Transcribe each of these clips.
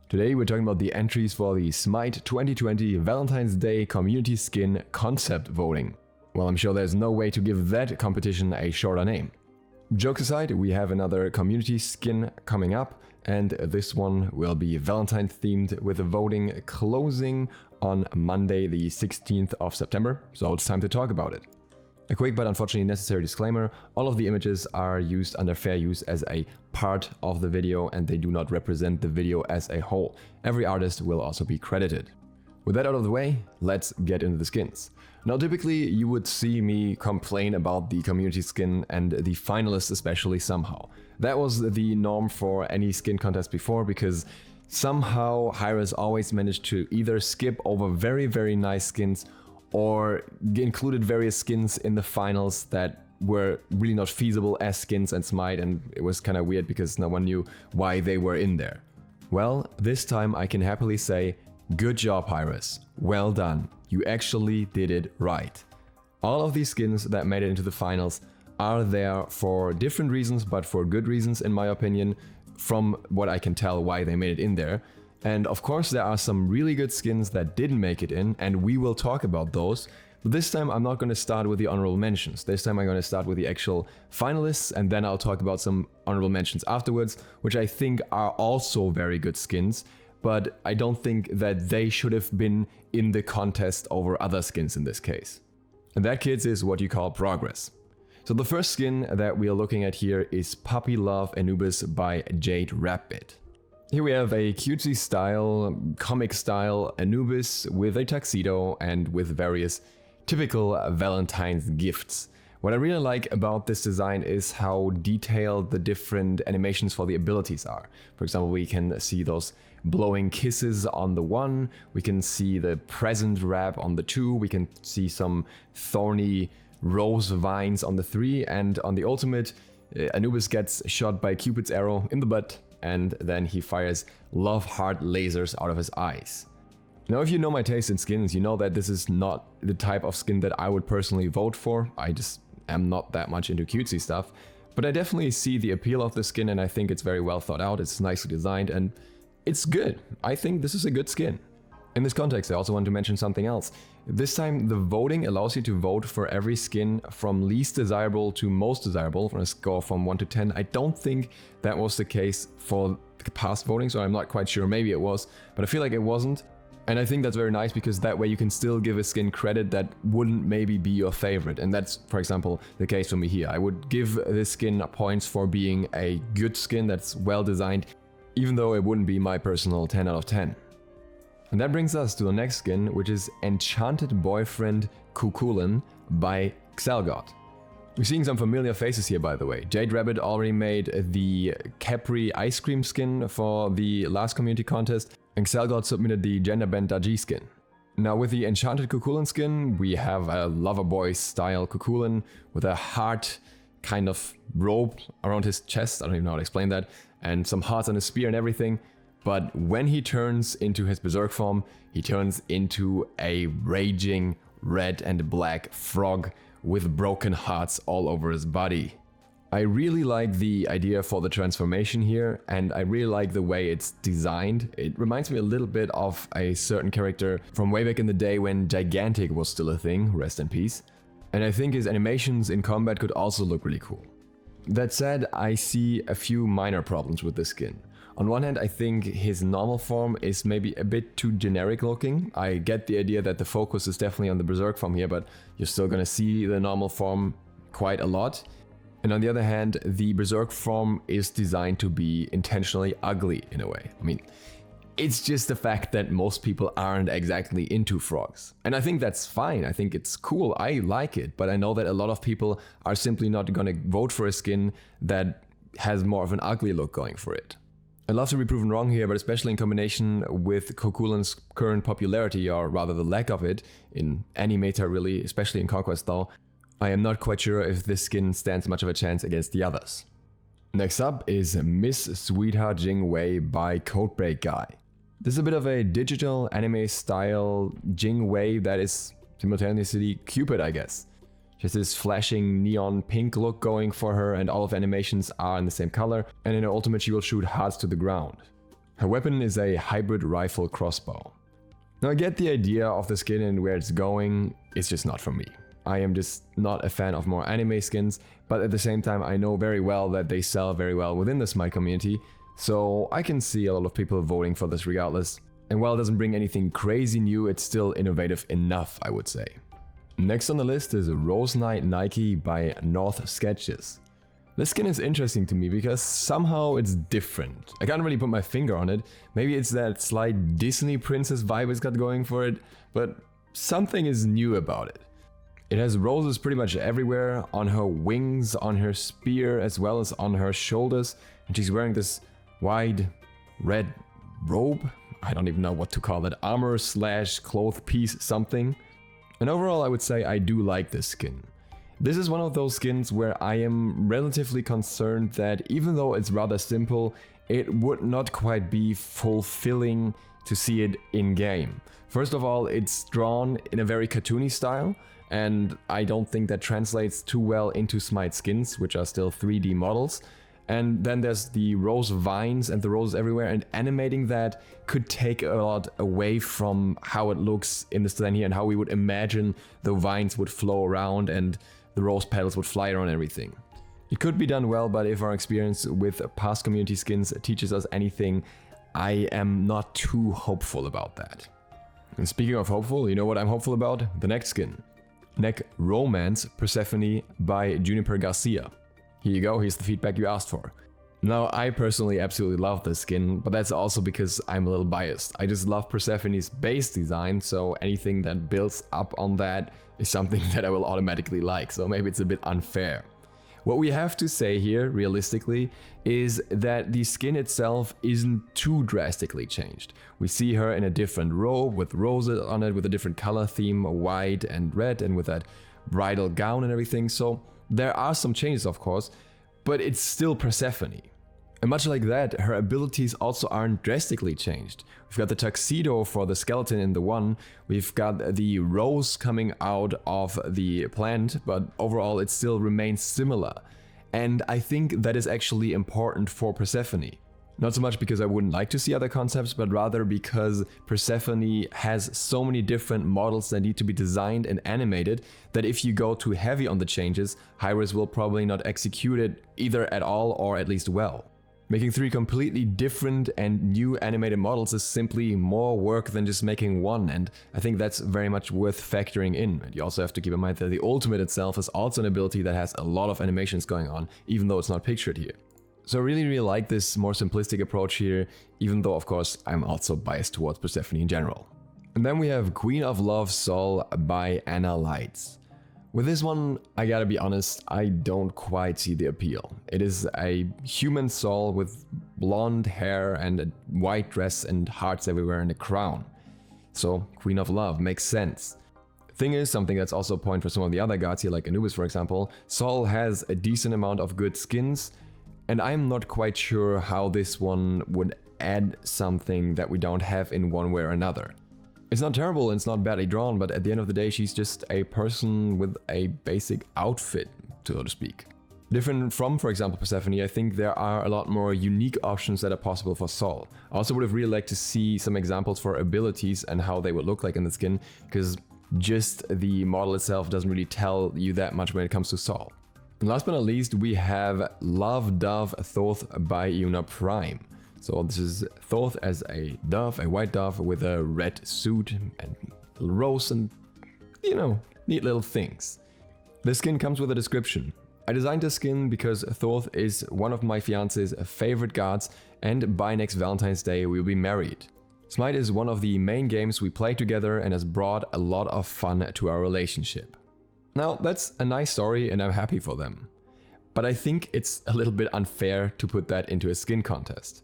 Today we're talking about the entries for the SMITE 2020 Valentine's Day Community Skin Concept Voting. Well, I'm sure there's no way to give that competition a shorter name. Jokes aside, we have another community skin coming up, and this one will be Valentine themed with the voting closing on Monday the 16th of September, so it's time to talk about it. A quick but unfortunately necessary disclaimer, all of the images are used under fair use as a part of the video and they do not represent the video as a whole. Every artist will also be credited. With that out of the way, let's get into the skins. Now typically you would see me complain about the community skin and the finalists especially somehow. That was the norm for any skin contest before because somehow HiRez always managed to either skip over very nice skins or included various skins in the finals that were really not feasible as skins and SMITE, and it was kind of weird because no one knew why they were in there. Well, this time I can happily say, good job HiRez, well done, you actually did it right. All of these skins that made it into the finals are there for different reasons, but for good reasons in my opinion, from what I can tell why they made it in there. And of course there are some really good skins that didn't make it in, and we will talk about those. But this time I'm not going to start with the honorable mentions. This time I'm going to start with the actual finalists, and then I'll talk about some honorable mentions afterwards, which I think are also very good skins, but I don't think that they should have been in the contest over other skins in this case. And that, kids, is what you call progress. So the first skin that we are looking at here is Puppy Love Anubis by Jade Rabbit. Here we have a cutesy style, comic style Anubis with a tuxedo and with various typical Valentine's gifts. What I really like about this design is how detailed the different animations for the abilities are. For example, we can see those blowing kisses on the one, we can see the present wrap on the two, we can see some thorny rose vines on the three, and on the ultimate, Anubis gets shot by Cupid's arrow in the butt, and then he fires love heart lasers out of his eyes. Now, if you know my taste in skins, you know that this is not the type of skin that I would personally vote for. I just am not that much into cutesy stuff, but I definitely see the appeal of the skin and I think it's very well thought out, it's nicely designed, and it's good. I think this is a good skin. In this context, I also want to mention something else. This time, the voting allows you to vote for every skin from least desirable to most desirable on a score from 1 to 10. I don't think that was the case for the past voting, so I'm not quite sure. Maybe it was, but I feel like it wasn't. And I think that's very nice because that way you can still give a skin credit that wouldn't maybe be your favorite. And that's, for example, the case for me here. I would give this skin points for being a good skin that's well designed, even though it wouldn't be my personal 10 out of 10. And that brings us to the next skin, which is Enchanted Boyfriend Cuckooland by XLGOT. We're seeing some familiar faces here, by the way. Jade Rabbit already made the Capri ice cream skin for the last community contest, and XLGOT submitted the Gender Bend Daji skin. Now with the Enchanted Cuckooland skin, we have a Loverboy style Cuckooland with a heart kind of rope around his chest, I don't even know how to explain that, and some hearts on his spear and everything. But when he turns into his berserk form, he turns into a raging red and black frog with broken hearts all over his body. I really like the idea for the transformation here, and I really like the way it's designed. It reminds me a little bit of a certain character from way back in the day when Gigantic was still a thing, rest in peace. And I think his animations in combat could also look really cool. That said, I see a few minor problems with this skin. On one hand, I think his normal form is maybe a bit too generic looking. I get the idea that the focus is definitely on the berserk form here, but you're still gonna see the normal form quite a lot. And on the other hand, the berserk form is designed to be intentionally ugly in a way. I mean, it's just the fact that most people aren't exactly into frogs. And I think that's fine, I think it's cool, I like it, but I know that a lot of people are simply not gonna vote for a skin that has more of an ugly look going for it. I'd love to be proven wrong here, but especially in combination with Cuckooland's current popularity, or rather the lack of it, in any meta really, especially in Conquest though, I am not quite sure if this skin stands much of a chance against the others. Next up is Miss Sweetheart Jing Wei by Codebreak Guy. This is a bit of a digital anime style Jing Wei that is simultaneously Cupid, I guess. She has this flashing neon pink look going for her, and all of the animations are in the same color, and in her ultimate she will shoot hearts to the ground. Her weapon is a hybrid rifle crossbow. Now I get the idea of the skin and where it's going, it's just not for me. I am just not a fan of more anime skins, but at the same time I know very well that they sell very well within the SMITE community, so I can see a lot of people voting for this regardless. And while it doesn't bring anything crazy new, it's still innovative enough, I would say. Next on the list is Rose Knight Nike by North Sketches. This skin is interesting to me because somehow it's different. I can't really put my finger on it. Maybe it's that slight Disney princess vibe it's got going for it, but something is new about it. It has roses pretty much everywhere, on her wings, on her spear, as well as on her shoulders, and she's wearing this wide red robe. I don't even know what to call it, armor / cloth piece something. And overall I would say I do like this skin. This is one of those skins where I am relatively concerned that even though it's rather simple, it would not quite be fulfilling to see it in game. First of all, it's drawn in a very cartoony style, and I don't think that translates too well into SMITE skins, which are still 3D models. And then there's the rose vines and the roses everywhere, and animating that could take a lot away from how it looks in the design here and how we would imagine the vines would flow around and the rose petals would fly around everything. It could be done well, but if our experience with past community skins teaches us anything, I am not too hopeful about that. And speaking of hopeful, you know what I'm hopeful about? The next skin. Neck Romance Persephone by Juniper Garcia. Here you go, here's the feedback you asked for. Now, I personally absolutely love this skin, but that's also because I'm a little biased. I just love Persephone's base design, so anything that builds up on that is something that I will automatically like, so maybe it's a bit unfair. What we have to say here, realistically, is that the skin itself isn't too drastically changed. We see her in a different robe with roses on it, with a different color theme, white and red, and with that bridal gown and everything, so there are some changes, of course, but it's still Persephone. And much like that, her abilities also aren't drastically changed. We've got the tuxedo for the skeleton in the one, we've got the rose coming out of the plant, but overall it still remains similar. And I think that is actually important for Persephone. Not so much because I wouldn't like to see other concepts, but rather because Persephone has so many different models that need to be designed and animated that if you go too heavy on the changes, HiRez will probably not execute it either at all or at least well. Making 3 completely different and new animated models is simply more work than just making one, and I think that's very much worth factoring in. And you also have to keep in mind that the ultimate itself is also an ability that has a lot of animations going on, even though it's not pictured here. So I really like this more simplistic approach here, even though of course I'm also biased towards Persephone in general. And then we have Queen of Love Soul by Anna Lights. With this one, I gotta be honest, I don't quite see the appeal. It is a human soul with blonde hair and a white dress and hearts everywhere and a crown. So Queen of Love makes sense. Thing is, something that's also a point for some of the other gods here, like Anubis for example, Sol has a decent amount of good skins, and I'm not quite sure how this one would add something that we don't have in one way or another. It's not terrible and it's not badly drawn, but at the end of the day she's just a person with a basic outfit, so to speak. Different from, for example, Persephone, I think there are a lot more unique options that are possible for Sol. I also would have really liked to see some examples for abilities and how they would look like in the skin, because just the model itself doesn't really tell you that much when it comes to Sol. And last but not least, we have Love Dove Thoth by Yuna Prime. So this is Thoth as a dove, a white dove with a red suit and rose and, you know, neat little things. The skin comes with a description. I designed this skin because Thoth is one of my fiance's favorite gods, and by next Valentine's Day we'll be married. SMITE is one of the main games we play together and has brought a lot of fun to our relationship. Now, that's a nice story and I'm happy for them. But I think it's a little bit unfair to put that into a skin contest.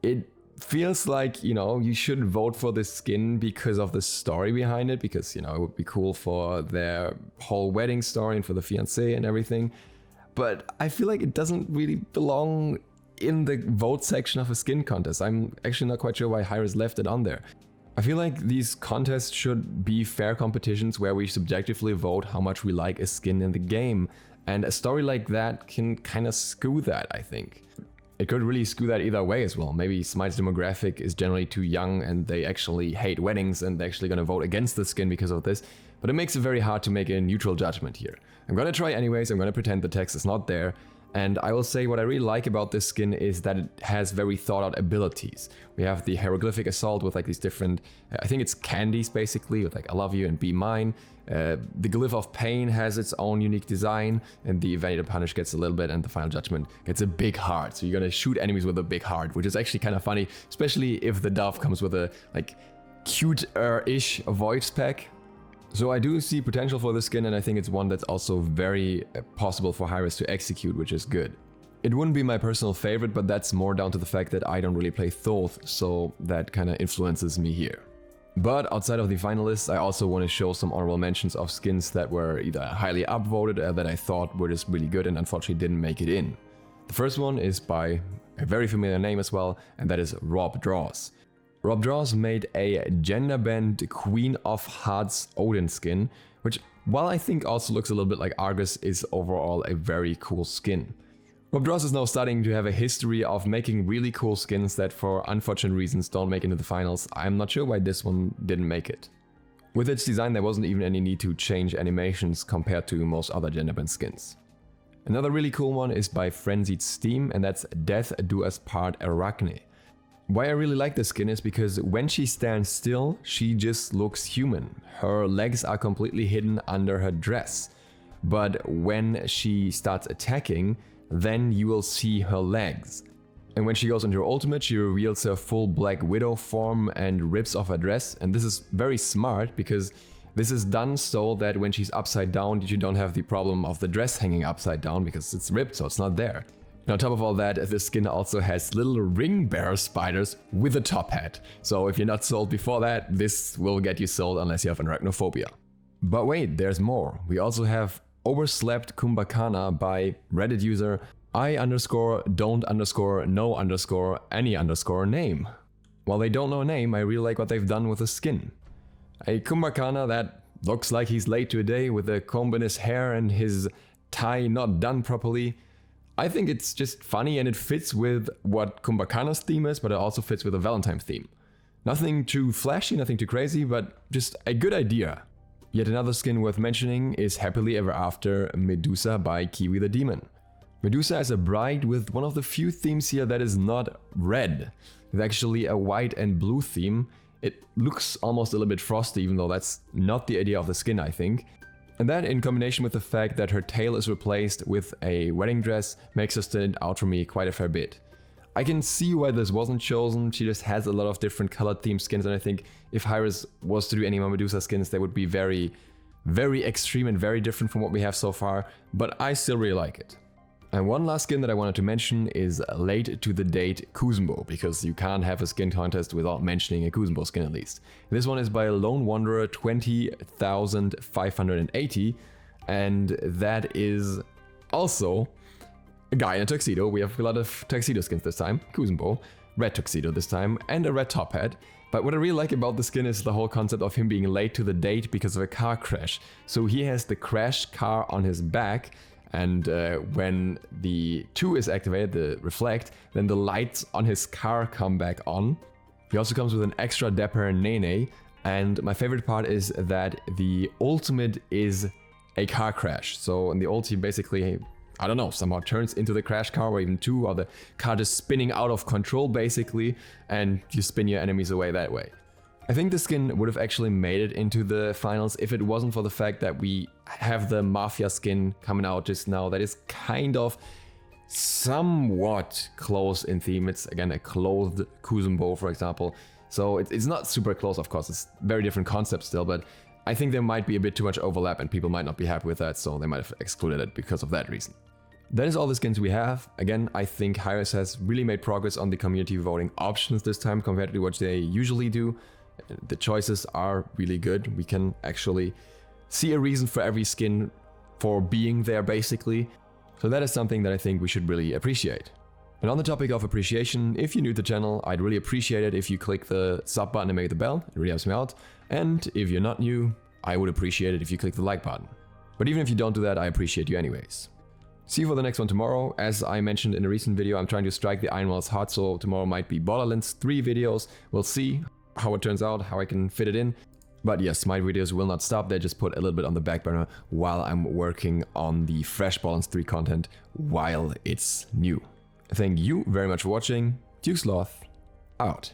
It feels like, you know, you should vote for this skin because of the story behind it, because, you know, it would be cool for their whole wedding story and for the fiancé and everything. But I feel like it doesn't really belong in the vote section of a skin contest. I'm actually not quite sure why HiRez left it on there. I feel like these contests should be fair competitions where we subjectively vote how much we like a skin in the game, and a story like that can kind of skew that, I think. It could really skew that either way as well. Maybe Smite's demographic is generally too young and they actually hate weddings and they're actually going to vote against the skin because of this. But it makes it very hard to make a neutral judgment here. I'm going to try anyways, I'm going to pretend the text is not there. And I will say what I really like about this skin is that it has very thought out abilities. We have the hieroglyphic assault with like these different, I think it's candies basically, with like I love you and be mine. The glyph of pain has its own unique design, and the evade punish gets a little bit, and the final judgment gets a big heart. So you're gonna shoot enemies with a big heart, which is actually kind of funny, especially if the dove comes with a like cute-ish void spec. So I do see potential for this skin, and I think it's one that's also very possible for HiRez to execute, which is good. It wouldn't be my personal favorite, but that's more down to the fact that I don't really play SLOTH, so that kind of influences me here. But outside of the finalists, I also want to show some honorable mentions of skins that were either highly upvoted or that I thought were just really good and unfortunately didn't make it in. The first one is by a very familiar name as well, and that is Rob Draws. Rob Draws made a gender-bent Queen of Hearts Odin skin, which, while I think also looks a little bit like Argus, is overall a very cool skin. Rob Draws is now starting to have a history of making really cool skins that for unfortunate reasons don't make it into the finals. I'm not sure why this one didn't make it. With its design there wasn't even any need to change animations compared to most other gender-bent skins. Another really cool one is by Frenzied Steam, and that's Death Do Us Part Arachne. Why I really like this skin is because when she stands still, she just looks human. Her legs are completely hidden under her dress. But when she starts attacking, then you will see her legs. And when she goes into her ultimate, she reveals her full Black Widow form and rips off her dress. And this is very smart because this is done so that when she's upside down, you don't have the problem of the dress hanging upside down because it's ripped, so it's not there. And on top of all that, this skin also has little ring bearer spiders with a top hat. So if you're not sold before that, this will get you sold unless you have arachnophobia. But wait, there's more. We also have Overslept Kumbhakana by Reddit user I_don't_know_any_name. While they don't know a name, I really like what they've done with the skin. A Kumbhakana that looks like he's late to a day with a comb in his hair and his tie not done properly. I think it's just funny and it fits with what Kumbhakana's theme is, but it also fits with the Valentine theme. Nothing too flashy, nothing too crazy, but just a good idea. Yet another skin worth mentioning is Happily Ever After Medusa by Kiwi the Demon. Medusa is a bride with one of the few themes here that is not red. It's actually a white and blue theme. It looks almost a little bit frosty, even though that's not the idea of the skin, I think. And that, in combination with the fact that her tail is replaced with a wedding dress, makes her stand out for me quite a fair bit. I can see why this wasn't chosen. She just has a lot of different colored themed skins, and I think if HiRez was to do any more Medusa skins, they would be very, very extreme and very different from what we have so far, but I still really like it. And one last skin that I wanted to mention is Late to the Date Kuzenbo, because you can't have a skin contest without mentioning a Kuzenbo skin at least. This one is by Lone Wanderer 20,580, and that is also a guy in a tuxedo. We have a lot of tuxedo skins this time. Kuzenbo, red tuxedo this time, and a red top hat. But what I really like about the skin is the whole concept of him being late to the date because of a car crash. So he has the crashed car on his back, and when the 2 is activated, the reflect, then the lights on his car come back on. He also comes with an extra dapper Nene, and my favorite part is that the ultimate is a car crash. So in the ulti basically, I don't know, somehow turns into the crash car or even 2, or the car just spinning out of control basically, and you spin your enemies away that way. I think the skin would have actually made it into the finals if it wasn't for the fact that we have the Mafia skin coming out just now that is kind of somewhat close in theme. It's again a clothed Kuzenbo, for example. So it's not super close, of course, it's very different concept still, but I think there might be a bit too much overlap and people might not be happy with that, so they might have excluded it because of that reason. That is all the skins we have. Again, I think HiRez has really made progress on the community voting options this time compared to what they usually do. The choices are really good. We can actually see a reason for every skin for being there basically. So that is something that I think we should really appreciate. And on the topic of appreciation, if you're new to the channel, I'd really appreciate it if you click the sub button and make the bell. It really helps me out. And if you're not new, I would appreciate it if you click the like button. But even if you don't do that, I appreciate you anyways. See you for the next one tomorrow. As I mentioned in a recent video, I'm trying to strike the iron walls hard, so tomorrow might be Borderlands 3 videos. We'll see how it turns out, how I can fit it in. But yes, my videos will not stop. They just put a little bit on the back burner while I'm working on the fresh Borderlands 3 content while it's new. Thank you very much for watching. DukeSloth out.